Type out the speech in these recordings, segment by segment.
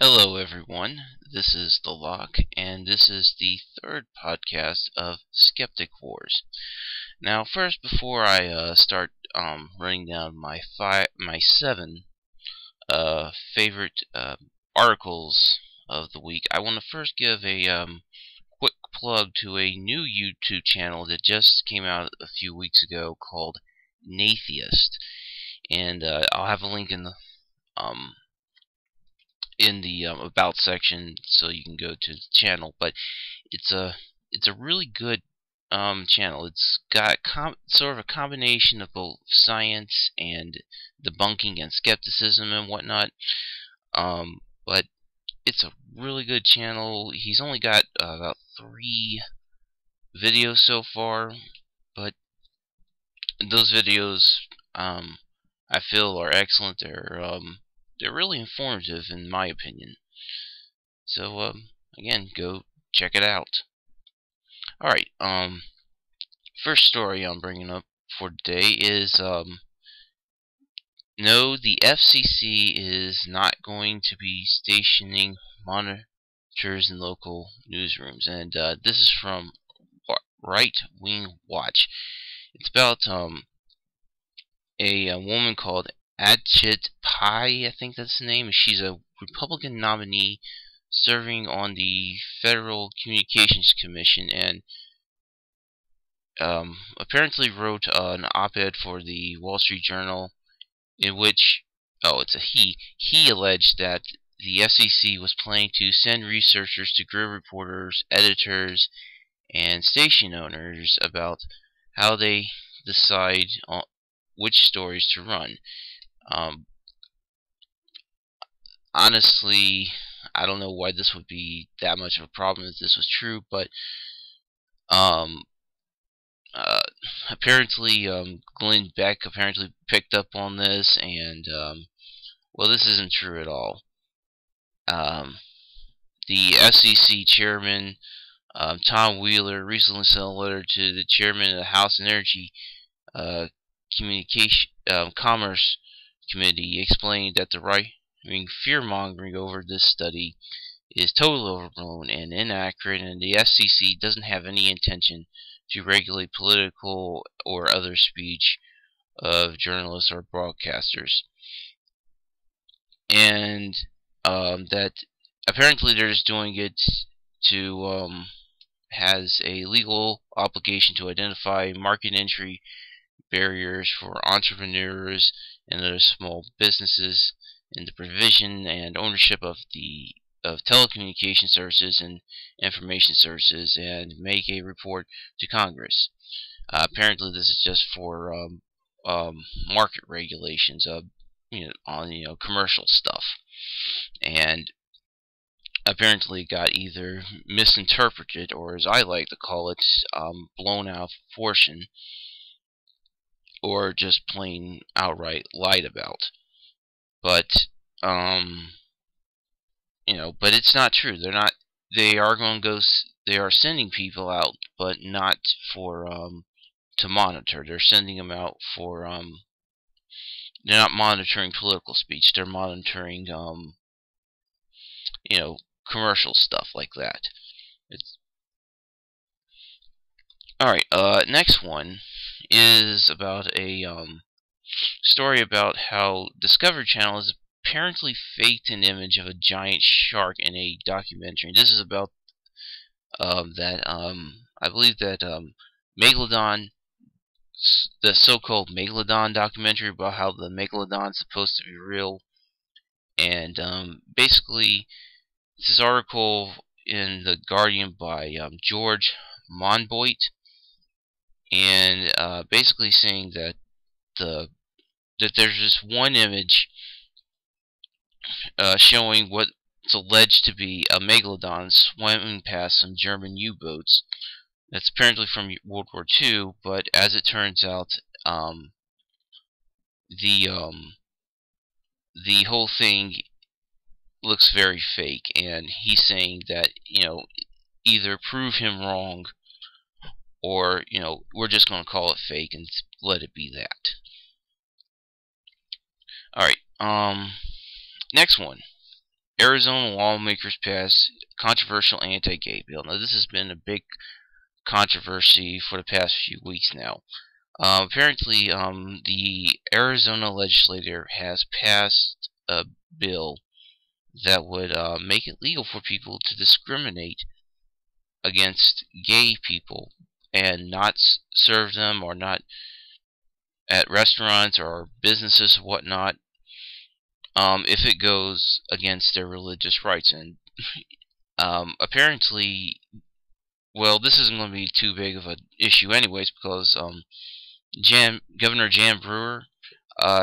Hello, everyone. This is The Lock, and this is the third podcast of Skeptic Wars. Now, first, before I start running down my seven favorite articles of the week, I want to first give a quick plug to a new YouTube channel that just came out a few weeks ago called Nathiest, and I'll have a link um, in the about section so you can go to the channel. But it's a really good channel. It's got sort of a combination of both science and debunking and skepticism and whatnot. But it's a really good channel. He's only got about 3 videos so far, but those videos I feel are excellent. They're really informative in my opinion. So again, go check it out. All right. First story I'm bringing up for today is no, the FCC is not going to be stationing monitors in local newsrooms, and this is from Right Wing Watch. It's about a woman called Ajit Pai, I think that's the name. She's a Republican nominee serving on the Federal Communications Commission, and apparently wrote an op-ed for the Wall Street Journal in which, it's a he alleged that the FCC was planning to send researchers to grill reporters, editors, and station owners about how they decide on which stories to run. Honestly, I don't know why this would be that much of a problem if this was true, but um, uh, apparently Glenn Beck apparently picked up on this, and well, this isn't true at all. The FCC chairman, Tom Wheeler, recently sent a letter to the chairman of the House Energy uh, Communication Commerce Committee explaining that the right-wing fear-mongering over this study is totally overblown and inaccurate, and the FCC doesn't have any intention to regulate political or other speech of journalists or broadcasters. And that apparently they're just doing it to has a legal obligation to identify market entry barriers for entrepreneurs and other small businesses in the provision and ownership of telecommunication services and information services, and make a report to Congress. Apparently, this is just for market regulations, on commercial stuff, and apparently got either misinterpreted or, as I like to call it, blown out of proportion, or just plain outright lied about. But but it's not true. They're not. They are going to go. They are sending people out, but not for to monitor. They're sending them out for they're not monitoring political speech. They're monitoring commercial stuff like that. It's all right. Next one is about a story about how Discovery Channel has apparently faked an image of a giant shark in a documentary. This is about that I believe that Megalodon, the so-called Megalodon documentary about how the Megalodon is supposed to be real, and basically this article in the Guardian by George Monboit, and basically saying that there's this one image showing what's alleged to be a megalodon swimming past some German U-boats. That's apparently from World War II, but as it turns out, the the whole thing looks very fake, and he's saying that either prove him wrong, or we're just going to call it fake and let it be that. All right. Next one Arizona lawmakers passed controversial anti-gay bill. Now, this has been a big controversy for the past few weeks now. Apparently, the Arizona legislator has passed a bill that would make it legal for people to discriminate against gay people and not serve them, or not at restaurants or businesses or whatnot, if it goes against their religious rights. And apparently, well, this isn't going to be too big of an issue anyways, because Governor Jan Brewer,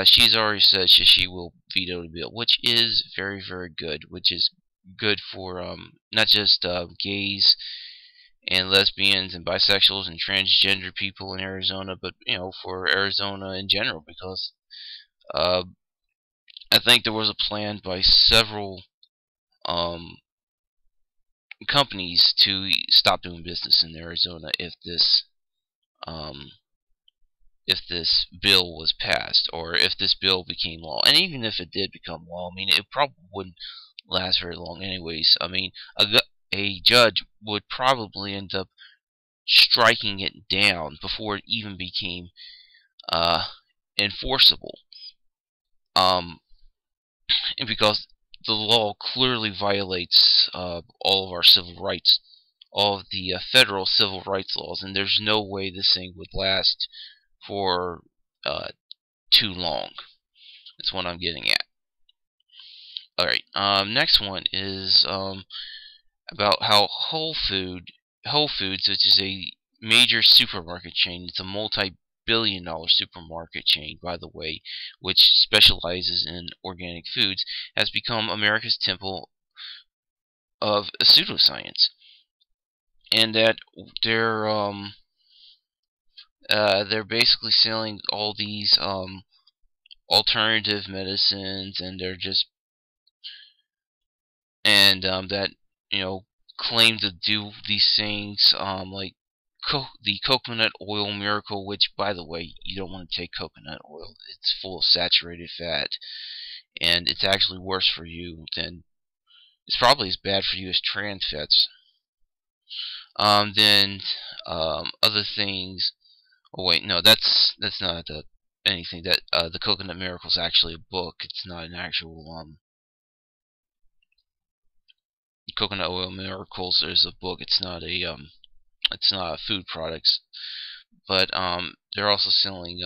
she's already said she will veto the bill, which is very, very good. Which is good for not just gays and lesbians and bisexuals and transgender people in Arizona, but for Arizona in general, because uh, I think there was a plan by several um, companies to stop doing business in Arizona um, if this bill was passed, or if this bill became law. And even if it did become law, I mean, it probably wouldn't last very long anyways. I mean, a judge would probably end up striking it down before it even became uh, enforceable. Um, and because the law clearly violates all of our civil rights, all of the federal civil rights laws, and there's no way this thing would last for uh, too long. That's what I'm getting at. Alright, next one is about how Whole Foods, which is a major supermarket chain, it's a multi-billion-dollar supermarket chain, by the way, which specializes in organic foods, has become America's temple of pseudoscience, and that they're basically selling all these alternative medicines, and they're just that claim to do these things, like the coconut oil miracle, which, by the way, you don't want to take coconut oil. It's full of saturated fat, and it's actually worse for you than, it's probably as bad for you as trans fats. Then other things. Oh wait, no, that's not anything. That the Coconut Miracle is actually a book. It's not an actual Coconut Oil Miracles is a book. It's not a food products. But they're also selling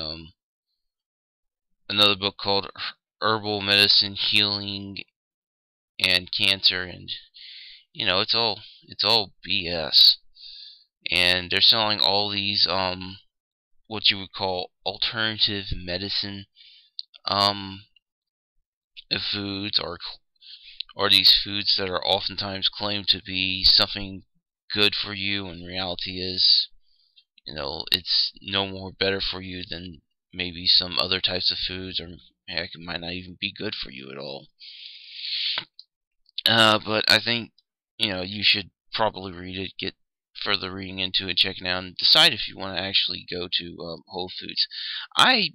another book called Herbal Medicine Healing and Cancer, and it's all BS. And they're selling all these what you would call alternative medicine foods, or these foods that are oftentimes claimed to be something good for you, and reality is, it's no more better for you than maybe some other types of foods, or heck, it might not even be good for you at all. But I think, you should probably read it, get further reading into it, checking out, and decide if you want to actually go to Whole Foods. I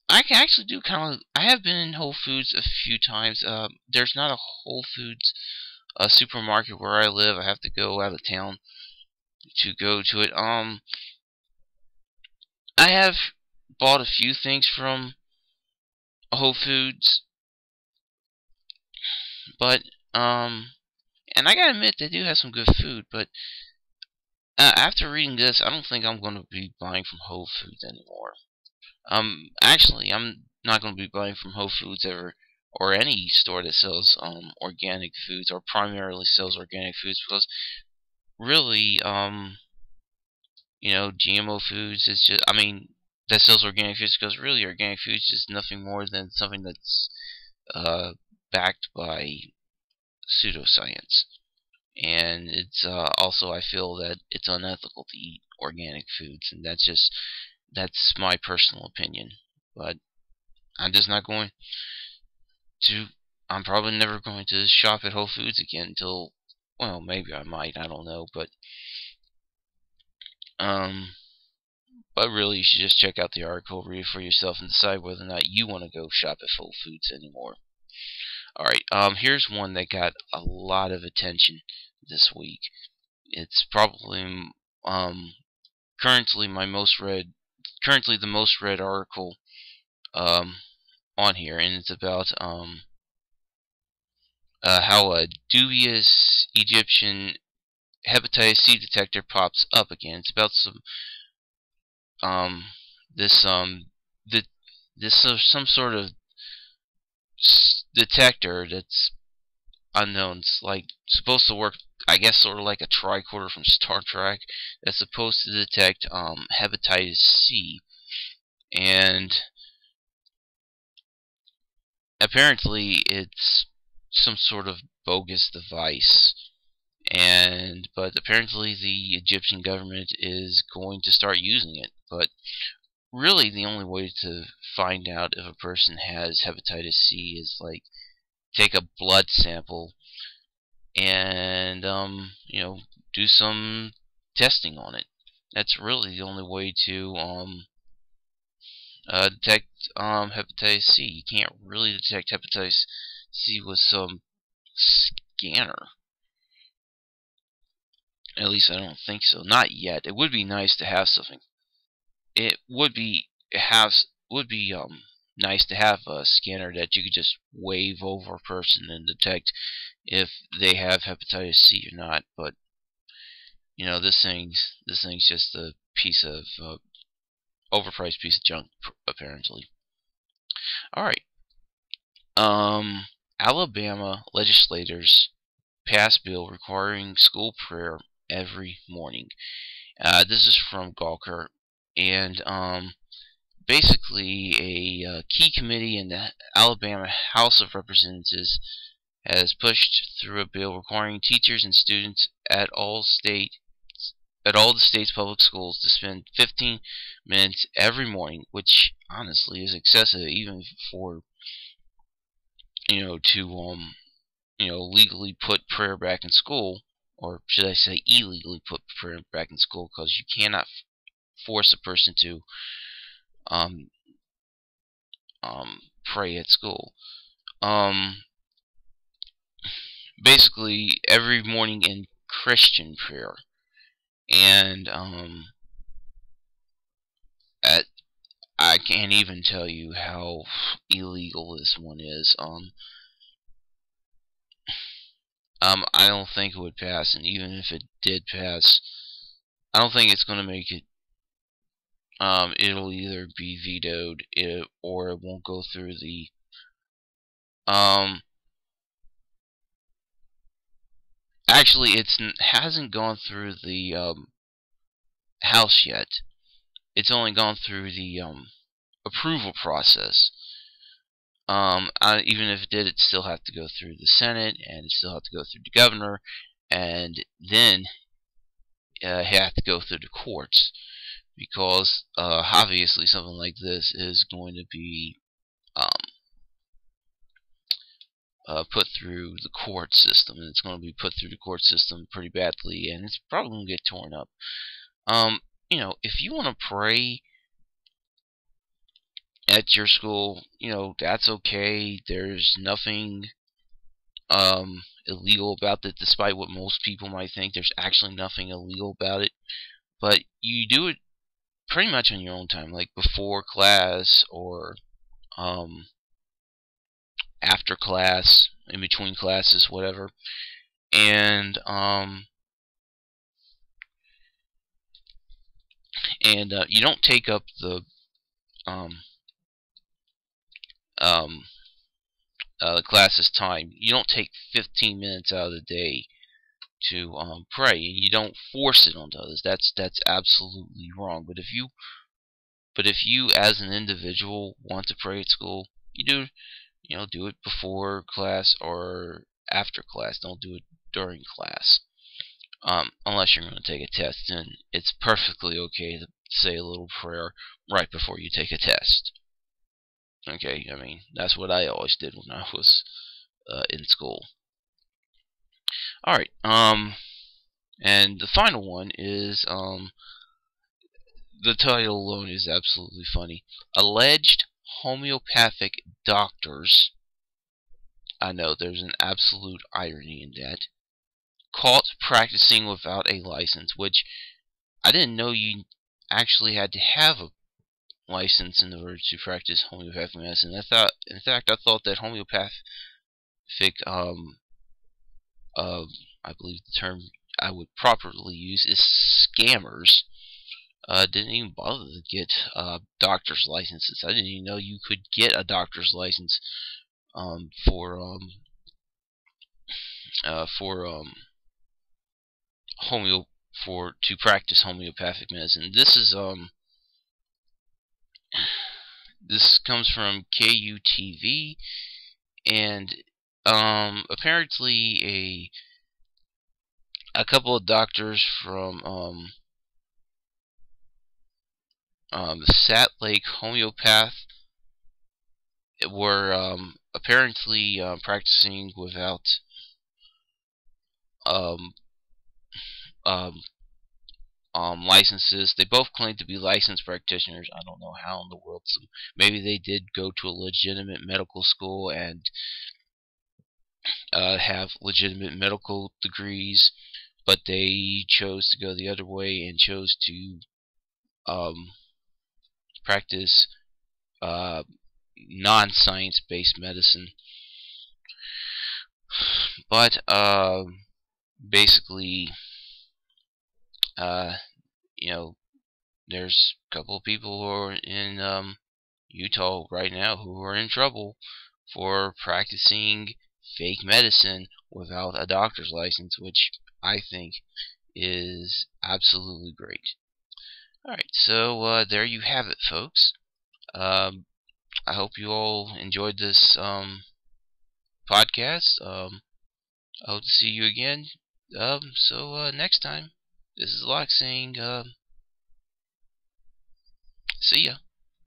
can actually do kind of. I have been in Whole Foods a few times. There's not a Whole Foods supermarket where I live. I have to go out of town to go to it. I have bought a few things from Whole Foods, but and I gotta admit they do have some good food. But after reading this, I don't think I'm going to be buying from Whole Foods anymore. Actually, I'm not going to be buying from Whole Foods ever, or any store that sells organic foods, or primarily sells organic foods, because really, GMO foods is just, I mean, that sells organic foods, because really organic foods is nothing more than something that's backed by pseudoscience. And it's also, I feel that it's unethical to eat organic foods, and that's my personal opinion. But I'm just not going to. I'm probably never going to shop at Whole Foods again until, well, maybe I might. I don't know, um, but really, you should just check out the article, read it for yourself, and decide whether or not you want to go shop at Whole Foods anymore. Alright, here's one that got a lot of attention this week. It's probably um, currently the most read article um, on here, and it's about how a dubious Egyptian hepatitis C detector pops up again. It's about um, this the this some sort of detector that's unknown. It's like supposed to work, I guess, sort of like a tricorder from Star Trek. That's supposed to detect hepatitis C, and apparently it's some sort of bogus device. But apparently the Egyptian government is going to start using it. But really, the only way to find out if a person has hepatitis C is like take a blood sample and do some testing on it. That's really the only way to detect hepatitis C. You can't really detect hepatitis C with some scanner. At least I don't think so. Not yet. It would be nice to have something. It would be nice to have a scanner that you could just wave over a person and detect if they have hepatitis C or not. But this thing's just a piece of overpriced piece of junk, apparently. All right. Alabama legislators passed bill requiring school prayer every morning. This is from Gawker, and basically a key committee in the Alabama House of Representatives has pushed through a bill requiring teachers and students at all the state's public schools to spend 15 minutes every morning, which honestly is excessive even for to legally put prayer back in school, or should I say illegally put prayer back in school, because you cannot force a person to um, pray at school. Basically, every morning in Christian prayer, and at, I can't even tell you how illegal this one is. I don't think it would pass, and even if it did pass, I don't think it's going to make it. It'll either be vetoed, or it won't go through the. Actually, it hasn't gone through the House yet. It's only gone through the approval process. Even if it did, it still have to go through the Senate, and it still have to go through the governor, and then it have to go through the courts, because obviously something like this is going to be put through the court system, and it's going to be put through the court system pretty badly, and it's probably going to get torn up. If you want to pray at your school, that's okay. There's nothing illegal about it, despite what most people might think. There's actually nothing illegal about it, but you do it pretty much on your own time, like before class, or after class, in between classes, whatever. And you don't take up um, um, the class's time. You don't take 15 minutes out of the day to pray, and you don't force it onto others. That's absolutely wrong. But if you as an individual want to pray at school, do it before class or after class. Don't do it during class. Unless you're going to take a test, and it's perfectly okay to say a little prayer right before you take a test. Okay, I mean, that's what I always did when I was in school. Alright, and the final one is, the title alone is absolutely funny. Alleged homeopathic doctors I know there's an absolute irony in that. Caught practicing without a license, which I didn't know you actually had to have a license in order to practice homeopathic medicine. In fact, I thought that homeopathic, uh, I believe the term I would properly use is scammers. Didn't even bother to get doctor's licenses. I didn't even know you could get a doctor's license for homeo for to practice homeopathic medicine. This comes from KUTV, and apparently a couple of doctors from Sat Lake Homeopath were apparently practicing without um, um, licenses. They both claim to be licensed practitioners. I don't know how in the world. Maybe they did go to a legitimate medical school and have legitimate medical degrees, but they chose to go the other way and chose to practice non-science-based medicine. But basically, you know, there's a couple of people who are in Utah right now who are in trouble for practicing fake medicine without a doctor's license, which I think is absolutely great. Alright, so there you have it, folks. I hope you all enjoyed this podcast. I hope to see you again. Next time, this is Locke saying, see ya.